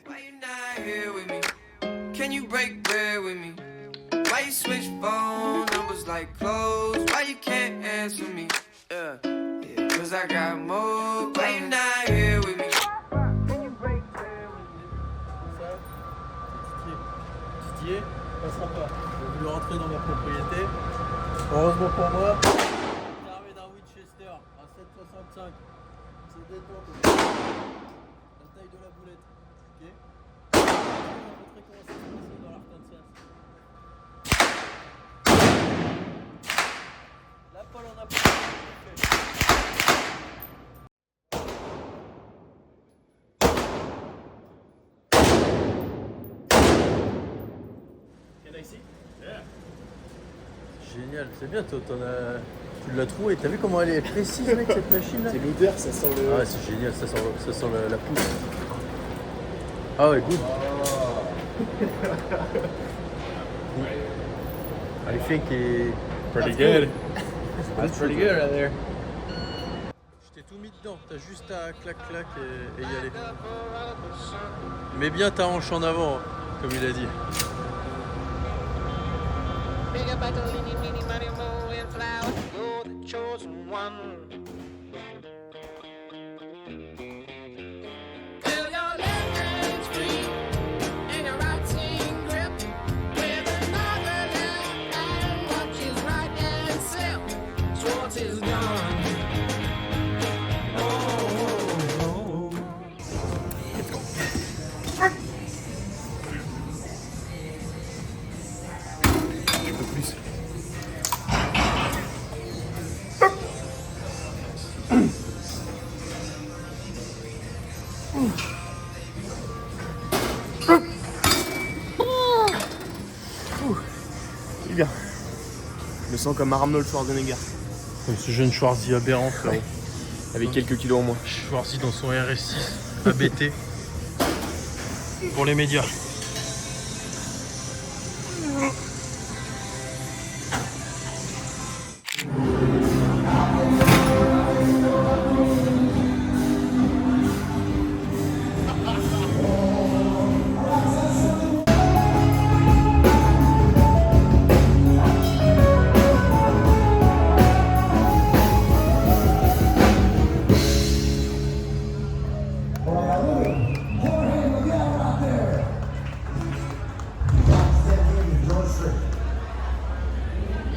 Why you not here with me? Can you break bread with me? Why you switch phone numbers like clothes? Why you can't answer me? Yeah, cause I got more. Why you not here with me? Can you break bread with me? Ça, c'est Didier, passera pas. J'ai voulu rentrer dans ma propriété. Heureusement pour moi, j'ai arrivé d'un Winchester à 7,65. C'est détente. La taille de la boulette. Ok. On va montrer comment ça se passe dans l'Arkansas. La Paul en a pas fait. Génial, c'est bien, toi, tu l'as trouvé. T'as vu comment elle est précise, mec, cette machine là? C'est l'odeur, ça sent le... Ah ouais, c'est génial, ça sent la poudre. Ah ouais, good. I think Pretty good. That's pretty good right there. Je t'ai tout mis dedans, t'as juste à clac-clac et y aller. Mets bien ta hanche en avant, comme il a dit. Bigger battle, mini, mini, Mario, Mo, and Flower. You're the chosen one. Feel your left hand free and your right hand grip. With another left hand, watch his right hand slip. Schwartz is gone. C'est bien. Je me sens comme Arnold Schwarzenegger. Comme ce jeune Schwarzy aberrant, frérot. Avec quelques kilos en moins. Schwarzy dans son RS6 ABT. Pour les médias.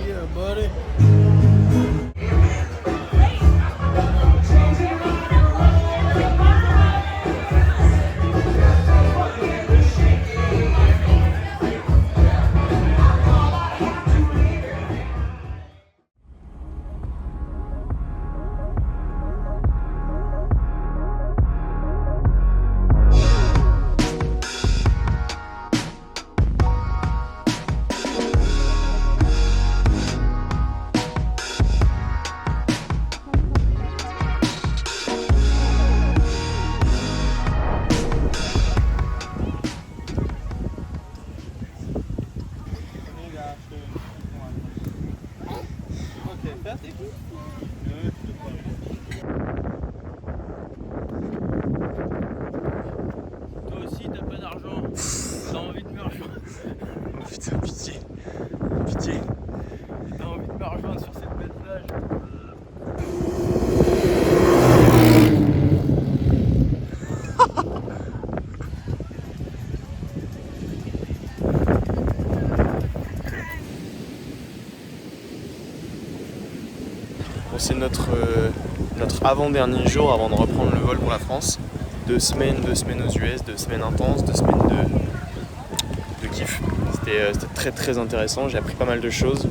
Yeah, buddy. Toi aussi, t'as pas d'argent. T'as envie de me rejoindre. Oh putain, pitié. Pitié. T'as envie de me rejoindre sur cette belle plage. Bon, c'est notre avant-dernier jour avant de reprendre le vol pour la France. 2 semaines aux US, 2 semaines intenses, 2 semaines de kiff. C'était très très intéressant, j'ai appris pas mal de choses.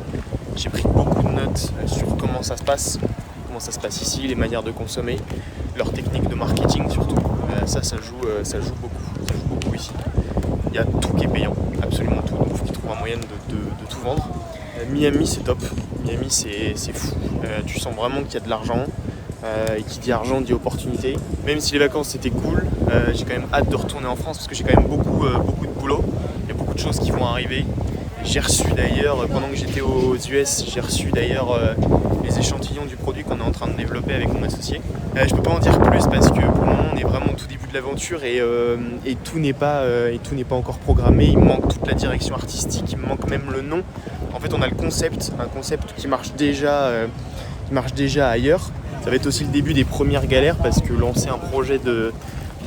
J'ai pris beaucoup de notes sur comment ça se passe ici, les manières de consommer, leurs techniques de marketing surtout. Ça joue beaucoup ici. Il y a tout qui est payant, absolument tout, donc il faut qu'ils trouvent un moyen de tout vendre. Miami c'est top, Miami c'est fou, tu sens vraiment qu'il y a de l'argent, et qui dit argent dit opportunité. Même si les vacances c'était cool, j'ai quand même hâte de retourner en France parce que j'ai quand même beaucoup de boulot, il y a beaucoup de choses qui vont arriver J'ai reçu d'ailleurs, pendant que j'étais aux US, j'ai reçu d'ailleurs les échantillons du produit qu'on est en train de développer avec mon associé. Je peux pas en dire plus parce que pour le moment on est vraiment au tout début de l'aventure et tout n'est pas encore programmé. Il me manque toute la direction artistique, il me manque même le nom. En fait on a un concept qui marche déjà ailleurs. Ça va être aussi le début des premières galères parce que lancer un projet de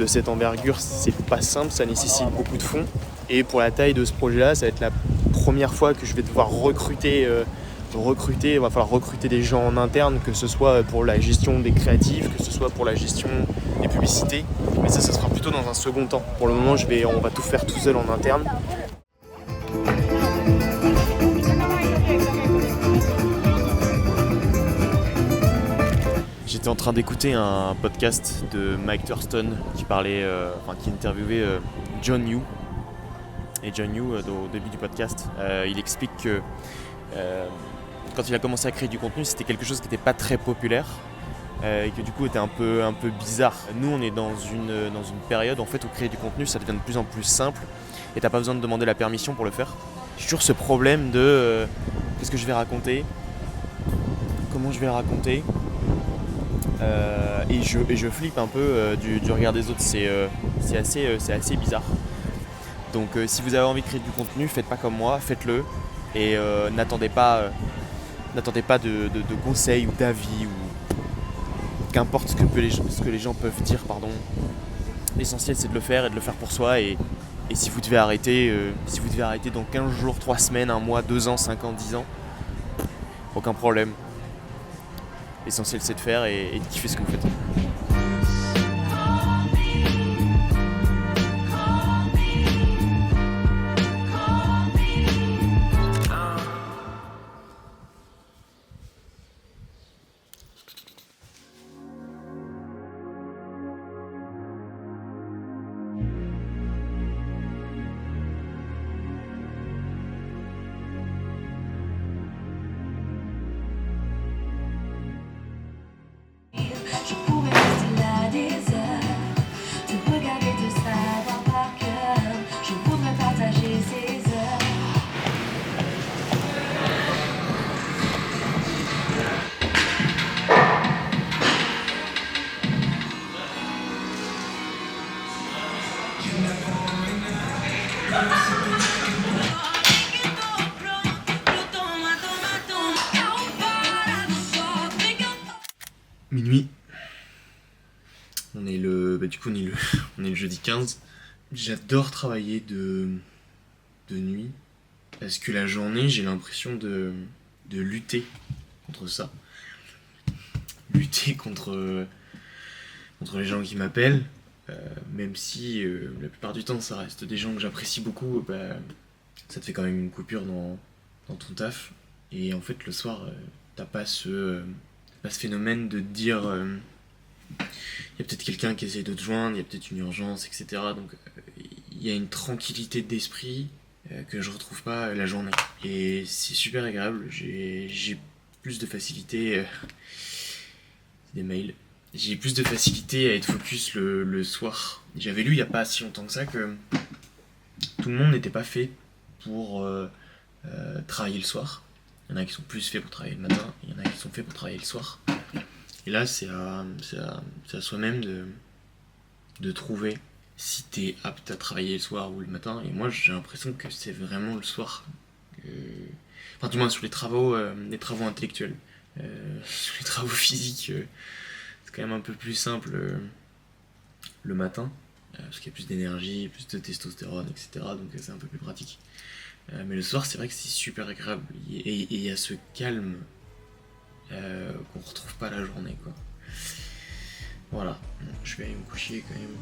cette envergure c'est pas simple, ça nécessite beaucoup de fonds. Et pour la taille de ce projet-là, ça va être la première fois que je vais devoir recruter, il va falloir recruter des gens en interne, que ce soit pour la gestion des créatifs, que ce soit pour la gestion des publicités. Mais ça sera plutôt dans un second temps. Pour le moment, on va tout faire tout seul en interne. J'étais en train d'écouter un podcast de Mike Thurston qui interviewait John Yu. Et John Yu, au début du podcast, il explique que quand il a commencé à créer du contenu, c'était quelque chose qui n'était pas très populaire et que du coup était un peu bizarre. Nous, on est dans une période en fait où créer du contenu, ça devient de plus en plus simple et t'as pas besoin de demander la permission pour le faire. J'ai toujours ce problème de qu'est-ce que je vais raconter, comment je vais le raconter, et je flippe un peu du regard des autres. C'est assez bizarre. Donc si vous avez envie de créer du contenu, faites pas comme moi, faites-le et n'attendez pas de conseils ou d'avis ou qu'importe ce que les gens peuvent dire, pardon. L'essentiel c'est de le faire et de le faire pour soi et si vous devez arrêter dans 15 jours, 3 semaines, 1 mois, 2 ans, 5 ans, 10 ans, aucun problème. L'essentiel c'est de faire et de kiffer ce que vous faites. Je pourrais rester là des heures, te regarder, te savoir par cœur. Je voudrais partager ces heures. Minuit. On est le jeudi 15. J'adore travailler de nuit parce que la journée, j'ai l'impression de lutter contre ça. Lutter contre les gens qui m'appellent, même si la plupart du temps ça reste des gens que j'apprécie beaucoup, ça te fait quand même une coupure dans ton taf. Et en fait le soir, t'as pas ce phénomène de te dire il y a peut-être quelqu'un qui essaie de te joindre, il y a peut-être une urgence, etc. Donc il y a une tranquillité d'esprit que je retrouve pas la journée. Et c'est super agréable, j'ai plus de facilité... des mails. J'ai plus de facilité à être focus le soir. J'avais lu il y a pas si longtemps que ça que tout le monde n'était pas fait pour travailler le soir. Il y en a qui sont plus faits pour travailler le matin, il y en a qui sont faits pour travailler le soir. Et là, c'est à soi-même de trouver si t'es apte à travailler le soir ou le matin. Et moi, j'ai l'impression que c'est vraiment le soir. Enfin, du moins sur les travaux intellectuels. Sur les travaux physiques, c'est quand même un peu plus simple le matin, parce qu'il y a plus d'énergie, plus de testostérone, etc. Donc c'est un peu plus pratique. Mais le soir, c'est vrai que c'est super agréable. Et il y a ce calme qu'on retrouve pas la journée, quoi. Voilà, je vais aller me coucher quand même.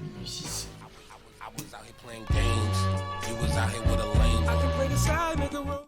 Minuit 6. I was out here playing games. You was out here with a lame. I can play the side, nigga.